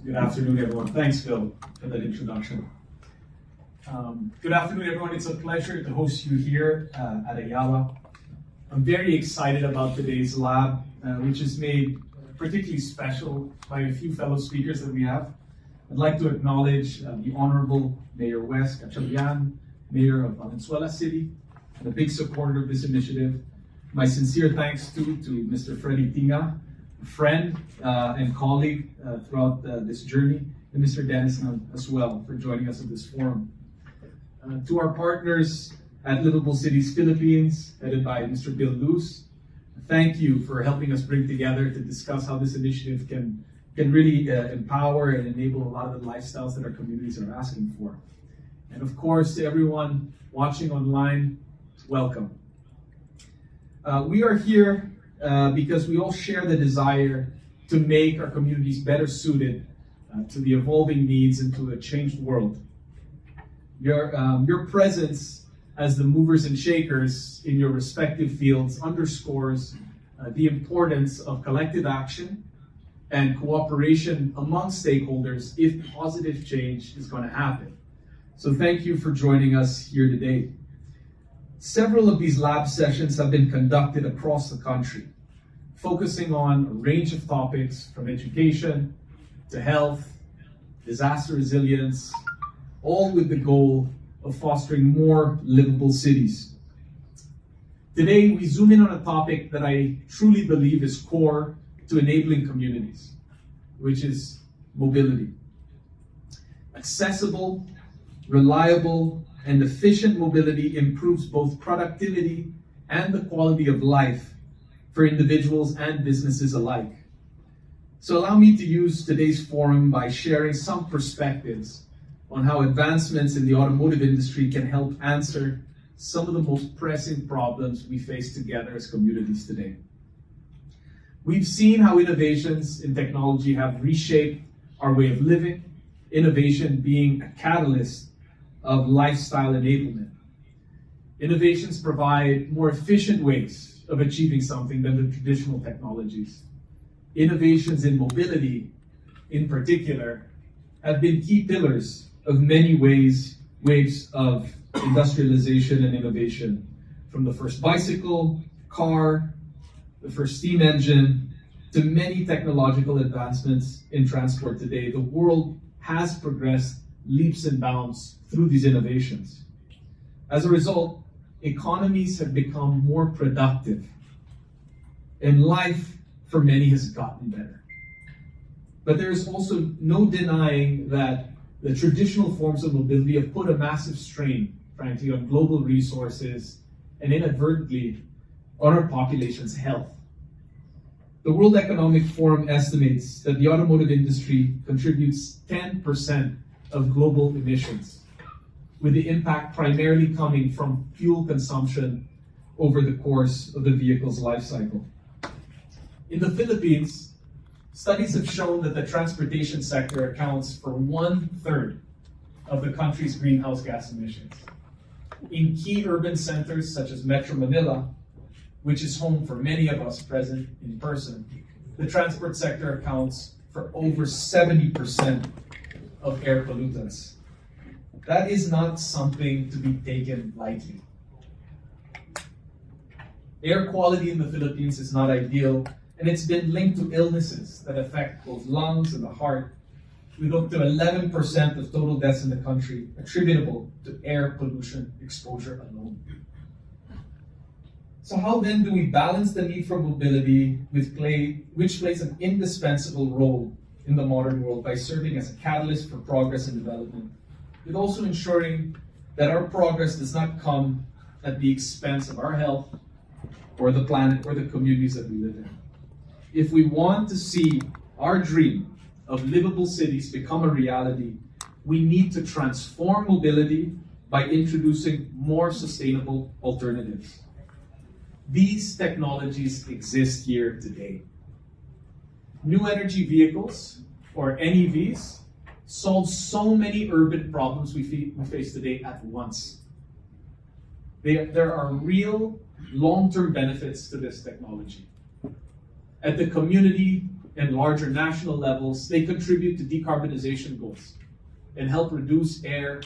Good afternoon, everyone. Thanks, Phil, for that introduction. Good afternoon, everyone. It's a pleasure to host you here at Ayala. I'm very excited about today's lab, which is made particularly special by a few fellow speakers that we have. I'd like to acknowledge the Honorable Mayor Wes Gatchalian, Mayor of Valenzuela City, and a big supporter of this initiative. My sincere thanks to Mr. Freddy Tinga, a friend and colleague throughout this journey, and Mr. Dennis as well for joining us at this forum. To our partners at Livable Cities Philippines, headed by Mr. Bill Luz, thank you for helping us bring together to discuss how this initiative can really empower and enable a lot of the lifestyles that our communities are asking for. And of course, to everyone watching online, welcome. We are here because we all share the desire to make our communities better suited to the evolving needs and to a changed world. Your presence as the movers and shakers in your respective fields underscores the importance of collective action and cooperation among stakeholders if positive change is going to happen. So thank you for joining us here today. Several of these lab sessions have been conducted across the country, focusing on a range of topics from education to health, disaster resilience, all with the goal of fostering more livable cities. Today, we zoom in on a topic that I truly believe is core to enabling communities, which is mobility. Accessible, reliable, and efficient mobility improves both productivity and the quality of life for individuals and businesses alike. So allow me to use today's forum by sharing some perspectives on how advancements in the automotive industry can help answer some of the most pressing problems we face together as communities today. We've seen how innovations in technology have reshaped our way of living, innovation being a catalyst of lifestyle enablement. Innovations provide more efficient ways of achieving something than the traditional technologies. Innovations in mobility, in particular, have been key pillars of many waves of industrialization and innovation, from the first bicycle, car, the first steam engine, to many technological advancements in transport today. The world has progressed leaps and bounds through these innovations. As a result, economies have become more productive, and life for many has gotten better. But there is also no denying that the traditional forms of mobility have put a massive strain, frankly, on global resources and inadvertently on our population's health. The World Economic Forum estimates that the automotive industry contributes 10% of global emissions, with the impact primarily coming from fuel consumption over the course of the vehicle's life cycle. In the Philippines, studies have shown that the transportation sector accounts for 1/3 of the country's greenhouse gas emissions. In key urban centers such as Metro Manila, which is home for many of us present in person, the transport sector accounts for over 70% of air pollutants. That is not something to be taken lightly. Air quality in the Philippines is not ideal, and it's been linked to illnesses that affect both lungs and the heart, with up to 11% of total deaths in the country attributable to air pollution exposure alone. So how then do we balance the need for mobility, which plays an indispensable role in the modern world by serving as a catalyst for progress and development, with also ensuring that our progress does not come at the expense of our health or the planet or the communities that we live in? If we want to see our dream of livable cities become a reality, we need to transform mobility by introducing more sustainable alternatives. These technologies exist here today. New energy vehicles, or NEVs, solve so many urban problems we face today at once. There are real long-term benefits to this technology. At the community and larger national levels, they contribute to decarbonization goals and help reduce air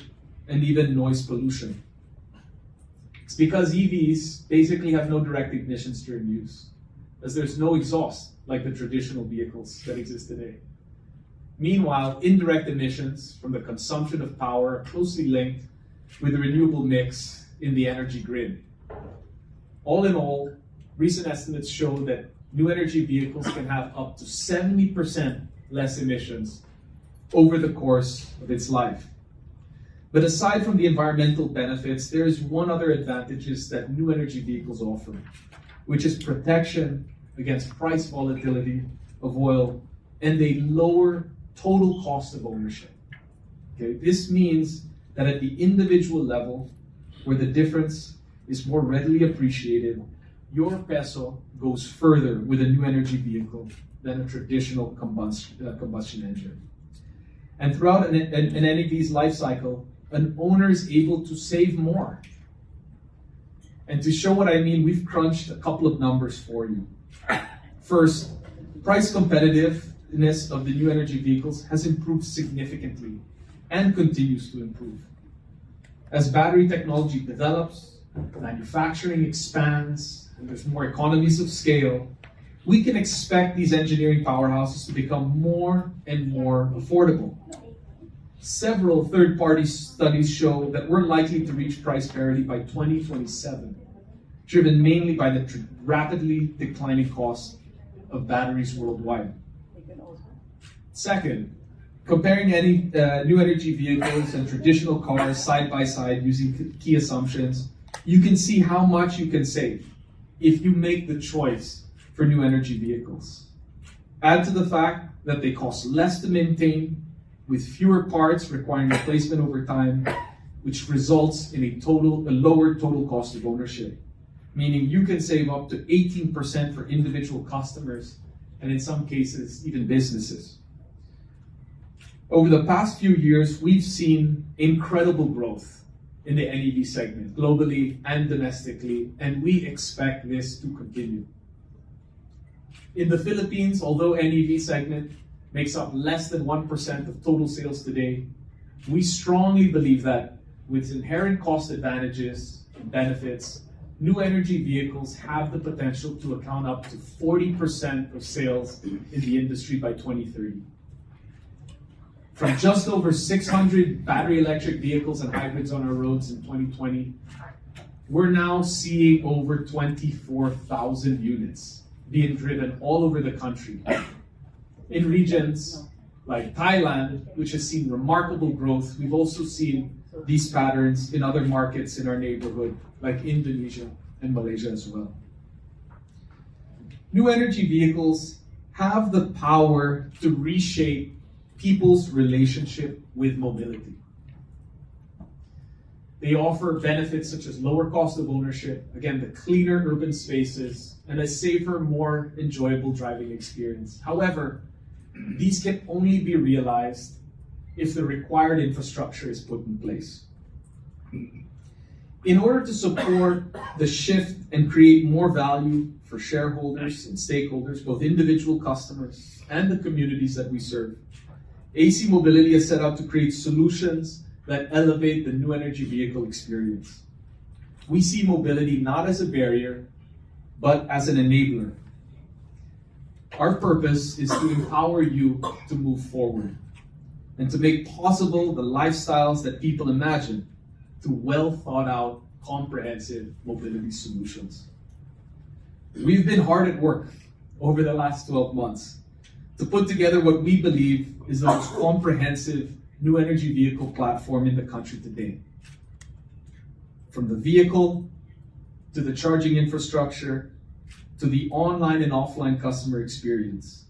and even noise pollution. It's because EVs basically have no direct ignitions during use, as there's no exhaust like the traditional vehicles that exist today. Meanwhile, indirect emissions from the consumption of power are closely linked with the renewable mix in the energy grid. All in all, recent estimates show that new energy vehicles can have up to 70% less emissions over the course of its life. But aside from the environmental benefits, there is one other advantage that new energy vehicles offer, which is protection against price volatility of oil and a lower total cost of ownership. Okay? This means that at the individual level, where the difference is more readily appreciated, your peso goes further with a new energy vehicle than a traditional combustion engine. And throughout an NEV's life cycle, an owner is able to save more. And to show what I mean, we've crunched a couple of numbers for you. First, price competitiveness of the new energy vehicles has improved significantly and continues to improve. As battery technology develops, manufacturing expands, and there's more economies of scale, we can expect these engineering powerhouses to become more and more affordable. Several third-party studies show that we're likely to reach price parity by 2027, driven mainly by the rapidly declining cost of batteries worldwide. Second, comparing any new energy vehicles and traditional cars side by side using key assumptions, you can see how much you can save if you make the choice for new energy vehicles. Add to the fact that they cost less to maintain, with fewer parts requiring replacement over time, which results in a lower total cost of ownership, meaning you can save up to 18% for individual customers, and in some cases, even businesses. Over the past few years, we've seen incredible growth in the NEV segment, globally and domestically, and we expect this to continue. In the Philippines, although NEV segment makes up less than 1% of total sales today, we strongly believe that with inherent cost advantages and benefits, new energy vehicles have the potential to account up to 40% of sales in the industry by 2030. From just over 600 battery electric vehicles and hybrids on our roads in 2020, we're now seeing over 24,000 units being driven all over the country. In regions like Thailand, which has seen remarkable growth, we've also seen these patterns in other markets in our neighborhood, like Indonesia and Malaysia as well. New energy vehicles have the power to reshape people's relationship with mobility. They offer benefits such as lower cost of ownership, again, the cleaner urban spaces, and a safer, more enjoyable driving experience. However, these can only be realized if the required infrastructure is put in place. In order to support the shift and create more value for shareholders and stakeholders, both individual customers and the communities that we serve, AC Mobility has set out to create solutions that elevate the new energy vehicle experience. We see mobility not as a barrier, but as an enabler. Our purpose is to empower you to move forward and to make possible the lifestyles that people imagine through well thought out, comprehensive mobility solutions. We've been hard at work over the last 12 months to put together what we believe is the most comprehensive new energy vehicle platform in the country today. From the vehicle, to the charging infrastructure, to the online and offline customer experience.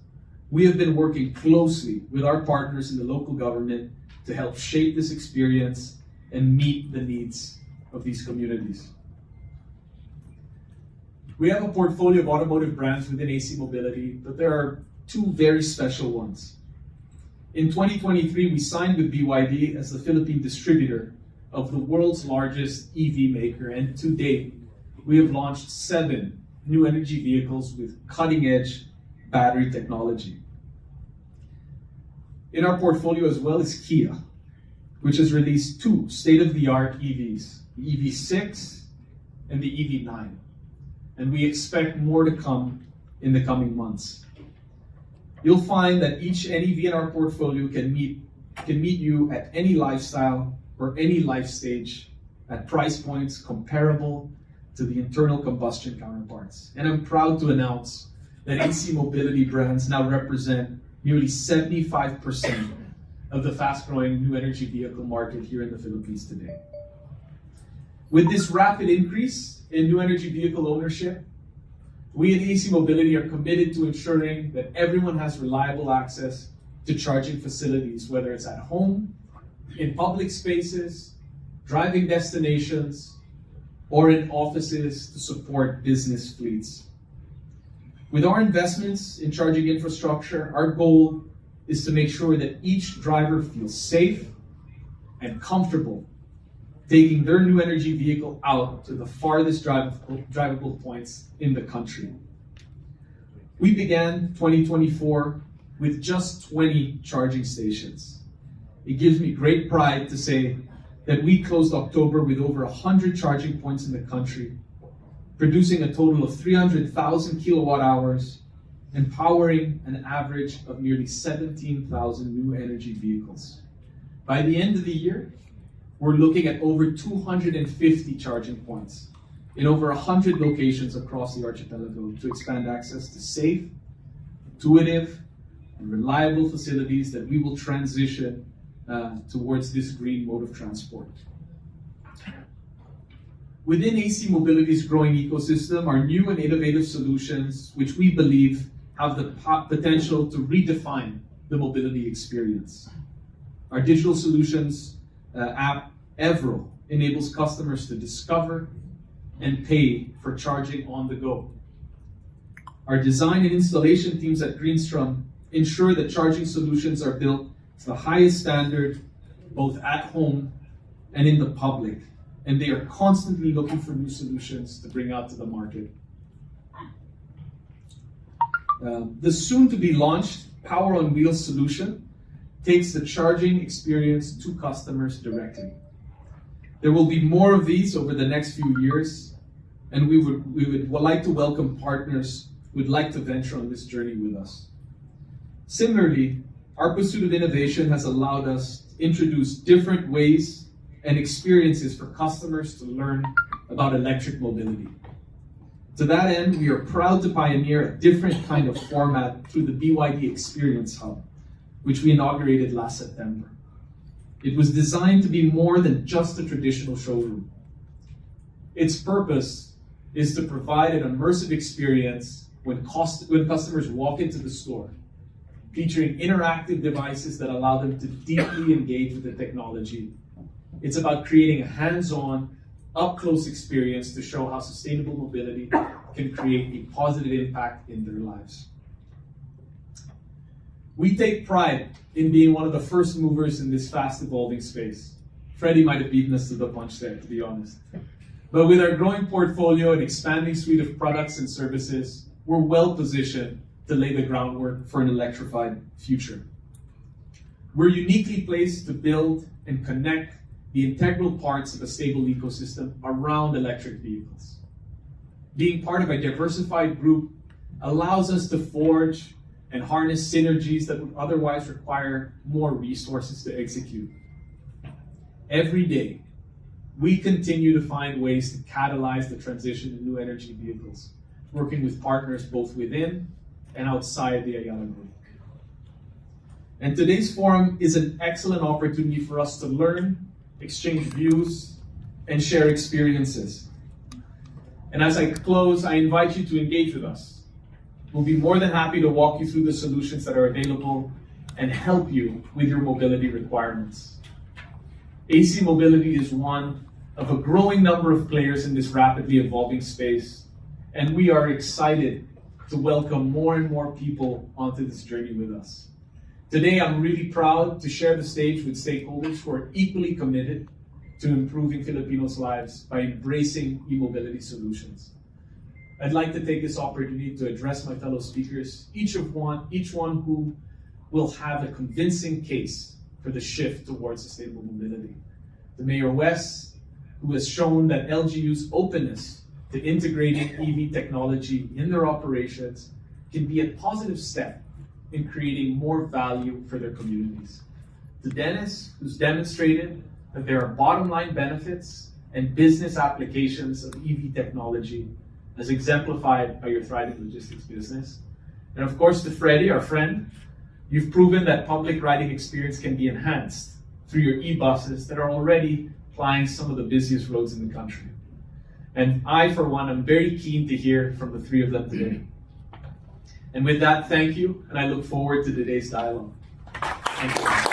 We have been working closely with our partners in the local government to help shape this experience and meet the needs of these communities. We have a portfolio of automotive brands within AC Mobility, but there are two very special ones. In 2023, we signed with BYD as the Philippine distributor of the world's largest EV maker, and to date, we have launched 7 new energy vehicles with cutting-edge battery technology. In our portfolio as well is Kia, which has released two state-of-the-art EVs, the EV6 and the EV9. And we expect more to come in the coming months. You'll find that each NEV in our portfolio can meet you at any lifestyle or any life stage at price points comparable to the internal combustion counterparts. And I'm proud to announce that AC Mobility brands now represent nearly 75% of the fast-growing new energy vehicle market here in the Philippines today. With this rapid increase in new energy vehicle ownership, we at AC Mobility are committed to ensuring that everyone has reliable access to charging facilities, whether it's at home, in public spaces, driving destinations, or in offices to support business fleets. With our investments in charging infrastructure, our goal is to make sure that each driver feels safe and comfortable taking their new energy vehicle out to the farthest drivable points in the country. We began 2024 with just 20 charging stations. It gives me great pride to say that we closed October with over 100 charging points in the country, producing a total of 300,000 kilowatt hours and powering an average of nearly 17,000 new energy vehicles. By the end of the year, we're looking at over 250 charging points in over 100 locations across the archipelago to expand access to safe, intuitive, and reliable facilities that we will transition towards this green mode of transport. Within AC Mobility's growing ecosystem are new and innovative solutions which we believe have the potential to redefine the mobility experience. Our digital solutions app, Evro, enables customers to discover and pay for charging on the go. Our design and installation teams at Greenstrom ensure that charging solutions are built to the highest standard, both at home and in the public, and they are constantly looking for new solutions to bring out to the market. The soon-to-be launched Power on Wheels solution takes the charging experience to customers directly. There will be more of these over the next few years, and we would like to welcome partners who would like to venture on this journey with us. Similarly, our pursuit of innovation has allowed us to introduce different ways and experiences for customers to learn about electric mobility. To that end, we are proud to pioneer a different kind of format through the BYD Experience Hub, which we inaugurated last September. It was designed to be more than just a traditional showroom. Its purpose is to provide an immersive experience when customers walk into the store, featuring interactive devices that allow them to deeply engage with the technology. It's about creating a hands-on, up-close experience to show how sustainable mobility can create a positive impact in their lives. We take pride in being one of the first movers in this fast-evolving space. Freddie might have beaten us to the punch there, to be honest. But with our growing portfolio and expanding suite of products and services, we're well-positioned to lay the groundwork for an electrified future. We're uniquely placed to build and connect the integral parts of a stable ecosystem around electric vehicles. Being part of a diversified group allows us to forge and harness synergies that would otherwise require more resources to execute. Every day, we continue to find ways to catalyze the transition to new energy vehicles, working with partners both within and outside the Ayala Group. And today's forum is an excellent opportunity for us to learn, exchange views, and share experiences. And as I close, I invite you to engage with us. We'll be more than happy to walk you through the solutions that are available and help you with your mobility requirements. AC Mobility is one of a growing number of players in this rapidly evolving space, and we are excited to welcome more and more people onto this journey with us. Today, I'm really proud to share the stage with stakeholders who are equally committed to improving Filipinos' lives by embracing e-mobility solutions. I'd like to take this opportunity to address my fellow speakers, each one who will have a convincing case for the shift towards sustainable mobility. The Mayor West, who has shown that LGU's openness to integrating EV technology in their operations can be a positive step in creating more value for their communities. To Dennis, who's demonstrated that there are bottom line benefits and business applications of EV technology as exemplified by your thriving logistics business. And of course to Freddie, our friend, you've proven that public riding experience can be enhanced through your e-buses that are already plying some of the busiest roads in the country. And I, for one, am very keen to hear from the three of them today. And with that, thank you, and I look forward to today's dialogue. Thank you.